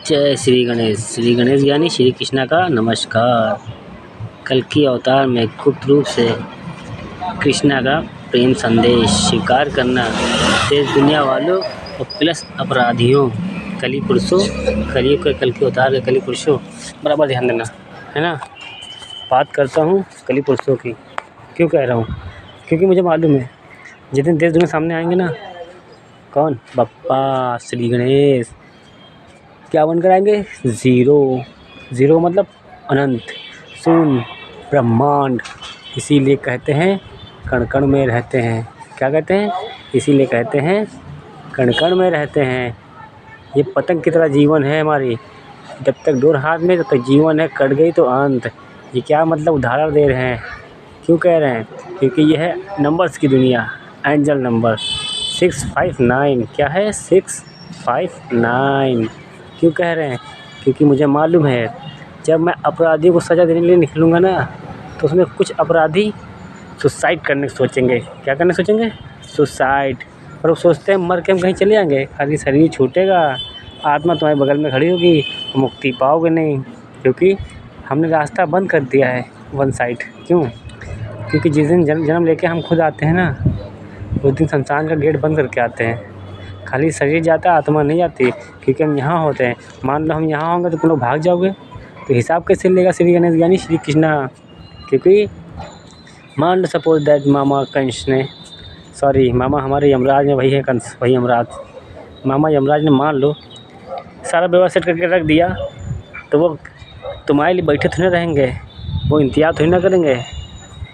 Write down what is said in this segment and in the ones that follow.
जय श्री गणेश ज्ञानी श्री कृष्णा का नमस्कार। कल की अवतार में गुप्त रूप से कृष्णा का प्रेम संदेश स्वीकार करना देश दुनिया वालों और प्लस अपराधियों कली पुरुषों कलियुग के कल के अवतार के कली पुरुषों बराबर ध्यान देना है ना। बात करता हूँ कली पुरुषों की। क्यों कह रहा हूँ? क्योंकि मुझे मालूम है जितने देश दुनिया सामने आएंगे ना, कौन? बप्पा श्री गणेश क्या बनकर आएंगे? ज़ीरो मतलब अनंत, शून्य, ब्रह्मांड। इसीलिए कहते हैं कण कण में रहते हैं। क्या कहते हैं? इसीलिए कहते हैं कण कण में रहते हैं। ये पतंग की तरह जीवन है हमारी, जब तक डोर हाथ में तब तक जीवन है, कट गई तो अंत। ये क्या मतलब उदाहरण दे रहे हैं? क्यों कह रहे हैं? क्योंकि ये है नंबर्स की दुनिया। एंजल नंबर 659 क्या है? 659। क्यों कह रहे हैं? क्योंकि मुझे मालूम है जब मैं अपराधियों को सज़ा देने के लिए निकलूँगा ना, तो उसमें कुछ अपराधी सुसाइड करने सोचेंगे। क्या करने सोचेंगे? सुसाइड। और वो सोचते हैं मर के हम कहीं चले जाएंगे, खाली शरीर छूटेगा, आत्मा तुम्हारे बगल में खड़ी होगी, मुक्ति पाओगे नहीं। क्योंकि हमने रास्ता बंद कर दिया है वन साइड। क्यों? क्योंकि जिस दिन जन्म लेके हम खुद आते हैं ना, उस दिन शमशान का गेट बंद करके आते हैं। खाली शरीर जाता है, आत्मा नहीं जाती। क्योंकि हम यहाँ होते हैं। मान लो हम यहाँ होंगे तो तुम लोग भाग जाओगे, तो हिसाब कैसे लेगा श्री गणेश ज्ञानी श्री कृष्णा? क्योंकि मान लो सपोज दैट मामा कंस ने, सॉरी मामा हमारे यमराज ने, वही है कंस, वही यमराज। मामा यमराज ने मान लो सारा व्यवस्था सेट करके रख दिया, तो वो तुम्हारे लिए बैठे थोड़ी ना रहेंगे, वो इंतजार थोड़ी ना करेंगे।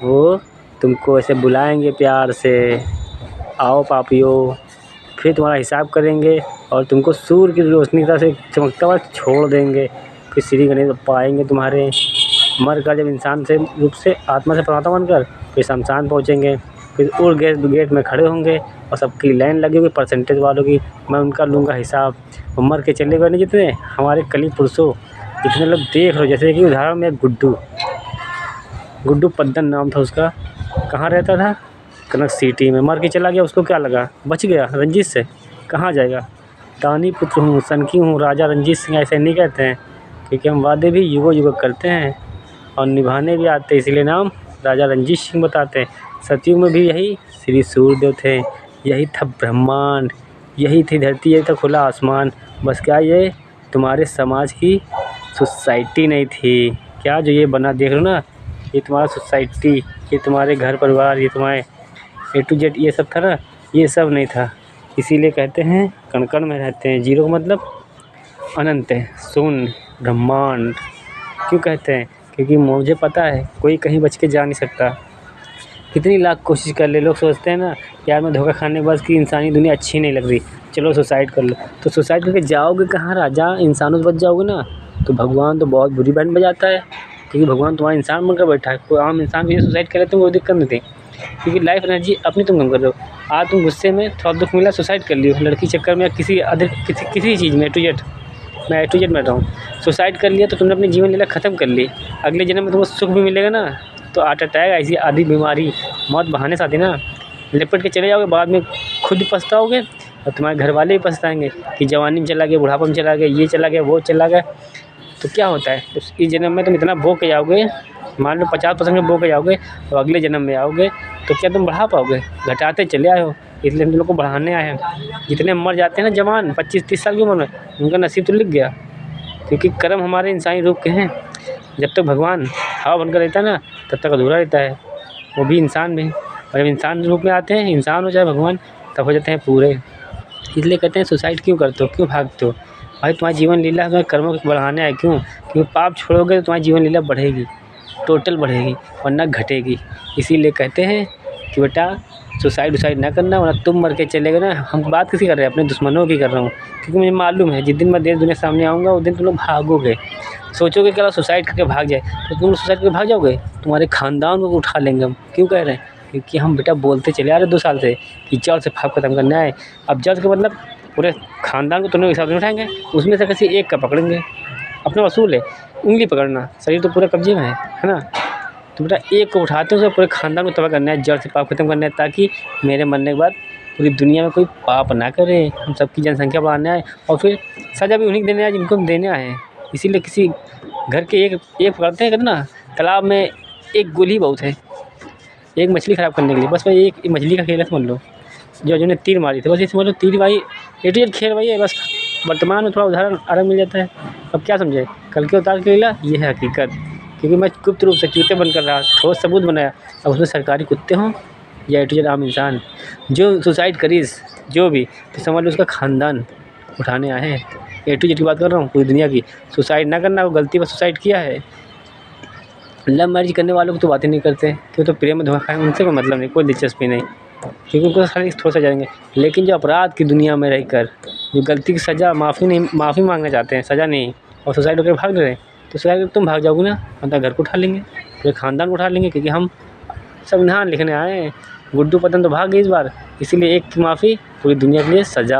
वो तुमको ऐसे बुलाएंगे प्यार से, आओ पापियो, फिर तुम्हारा हिसाब करेंगे और तुमको सूर्य की रोशनी की तरह से चमकता हुआ छोड़ देंगे। फिर श्री गणेश पाएंगे तुम्हारे मर कर, जब इंसान से रूप से आत्मा से परमात्मा बनकर, फिर शमशान पहुँचेंगे। फिर उड़ गेट में खड़े होंगे और सबकी लाइन लगी हुई परसेंटेज वालों की, मैं उनका लूँगा हिसाब। और मर के चले गए नहीं जितने हमारे कली पुरुषों, जितने लोग देख लो, जैसे कि उदाहरण में गुड्डू पद्दन नाम था उसका, कहाँ रहता था? कनक सिटी में। मर के चला गया, उसको क्या लगा? बच गया रंजीत से। कहाँ जाएगा? तानी पुत्र हूँ, सनकी हूँ, राजा रंजीत सिंह ऐसे नहीं कहते हैं, क्योंकि हम वादे भी युगों करते हैं और निभाने भी आते हैं, इसीलिए नाम राजा रंजीत सिंह बताते हैं। सतयुग में भी यही श्री सूर्यदेव थे, यही था ब्रह्मांड, यही थी धरती, यही था खुला आसमान। बस क्या ये तुम्हारे समाज की सोसाइटी नहीं थी क्या? जो ये बना देख लो ना, ये तुम्हारा सोसाइटी, ये तुम्हारे घर परिवार, ये तुम्हारे A to Z ये सब था ना, ये सब नहीं था। इसीलिए कहते हैं कण कण में रहते हैं। जीरो का मतलब अनंत है, शून्य, ब्रह्मांड। क्यों कहते हैं? क्योंकि मुझे पता है कोई कहीं बच के जा नहीं सकता। कितनी लाख कोशिश कर ले, लोग सोचते हैं ना यार मैं धोखा खाने के बाद की इंसानी दुनिया अच्छी नहीं लग रही, चलो सुसाइड कर लो। तो सुसाइड करके जाओगे कहाँ? राजा इंसानों से बच जाओगे ना, तो भगवान तो बहुत बुरी बैंड बजाता है। क्योंकि भगवान तुम्हारा इंसान बनकर बैठा है। कोई आम इंसान भी सुसाइड कर लेते हैं, कोई दिक्कत नहीं थी, क्योंकि लाइफ एनर्जी अपनी तुम कम कर रहे हो। आज तुम गुस्से में थोड़ा दुख मिला, सुसाइड कर लियो, लड़की चक्कर में या किसी अदर किसी चीज़ में, A to Z, मैं A to Z में रहता हूँ, सुसाइड कर लिया तो तुमने अपनी जीवन लीला ख़त्म कर ली। अगले जन्म में तुमको सुख भी मिलेगा ना, तो हार्ट अटैक ऐसी आदि बीमारी मौत बहाने से आती ना, लिपट के चले जाओगे, बाद में खुद भी पछताओगे और तुम्हारे घर वाले भी पछताएंगे कि जवानी में चला गया, बुढ़ापा में चला गया, ये चला गया, वो चला गया। तो क्या होता है, तो इस जन्म में तुम इतना भोग के जाओगे, मान लो 50% में भोग के जाओगे, तो अगले जन्म में आओगे तो क्या तुम बढ़ा पाओगे? घटाते चले आए हो। इसलिए हम तुम लोग को बढ़ाने आए हैं। जितने मर जाते हैं ना जवान 25-30 साल की उम्र में, उनका नसीब तो लिख गया, क्योंकि कर्म हमारे इंसानी रूप के हैं। जब तक भगवान हवा बनकर रहता है ना, तब तक अधूरा रहता है, वो भी इंसान भी। और जब इंसान रूप में आते हैं, इंसान हो चाहे भगवान, तब हो जाते हैं पूरे। इसलिए कहते हैं सुसाइड क्यों करते हो, क्यों भागते हो? भाई तुम्हारी जीवन लीला हमें कर्मों को बढ़ाने आए। क्यों? क्योंकि पाप छोड़ोगे तो तुम्हारी जीवन लीला बढ़ेगी, टोटल बढ़ेगी, वरना घटेगी। इसीलिए कहते हैं कि बेटा सुसाइड ना करना, वरना तुम मर के चले गए ना। हम बात किसी कर रहे हैं? अपने दुश्मनों की कर रहा हूँ, क्योंकि मुझे मालूम है जिस दिन मैं देश दुनिया सामने आऊँगा, उस दिन तुम लोग भागोगे। सोचोगे कि सुसाइड करके भाग जाए, तो तुम लोग सुसाइड करके भाग जाओगे, तुम्हारे खानदान को उठा लेंगे हम। क्यों कह रहे हैं? क्योंकि हम बेटा बोलते चले आ रहे 2 साल से कि जड़ से पाप खत्म करना है। अब जड़ का मतलब पूरे खानदान को तुमने हिसाब से उठाएंगे, उसमें से किसी एक का पकड़ेंगे। अपना वसूल है, उंगली पकड़ना, शरीर तो पूरा कब्जे में है ना। तो बेटा एक को उठाते हैं, उसको पूरे खानदान को तबाह करना है, जड़ से पाप खत्म करना है, ताकि मेरे मरने के बाद पूरी दुनिया में कोई पाप ना करे, हम सबकी जनसंख्या बढ़ाने आए और फिर सज़ा भी उन्हीं को देने आए जिनको हम देने आए हैं। इसीलिए किसी घर के एक एक पकड़ते हैं, कहते ना तालाब में एक गोली बहुत है, एक मछली ख़राब करने के लिए, बस वही एक मछली का खेल है समझ लो। जो ने तीर मारी थी, बस ये समझ लो तीर भाई एटीएट खेल वही है बस। वर्तमान में थोड़ा उदाहरण अलग मिल जाता है। अब क्या समझे, कल के उतार के लीला ये है हकीकत। क्योंकि मैं गुप्त रूप से चीते बंद कर रहा, ठोस सबूत बनाया। अब उसमें सरकारी कुत्ते हों या ए टू जेड आम इंसान जो सुसाइड करीस जो भी, तो समझ लो उसका ख़ानदान उठाने आए हैं। ए टू जेड की बात कर रहा हूँ, पूरी दुनिया की। सुसाइड ना करना, वो गलती पर सुसाइड किया है। लव मैरिज करने वालों को तो बातें नहीं करते, क्यों तो प्रेम में धोखा खाएंगे, उनसे कोई मतलब नहीं, कोई दिलचस्पी नहीं, क्योंकि उनको खाली थोड़ा सा जाएंगे। लेकिन जो अपराध की दुनिया में रहकर जो गलती की सज़ा माफ़ी मांगना चाहते हैं, सज़ा नहीं, और सुसाइड होकर भाग रहे हैं, तो सुसाइड करके तुम भाग जाओगे ना, अपना घर को उठा लेंगे, पूरे ख़ानदान को उठा लेंगे। क्योंकि हम संविधान लिखने आए हैं। गुड्डू पतन तो भाग गई इस बार, इसीलिए एक की माफ़ी पूरी दुनिया के लिए सज़ा।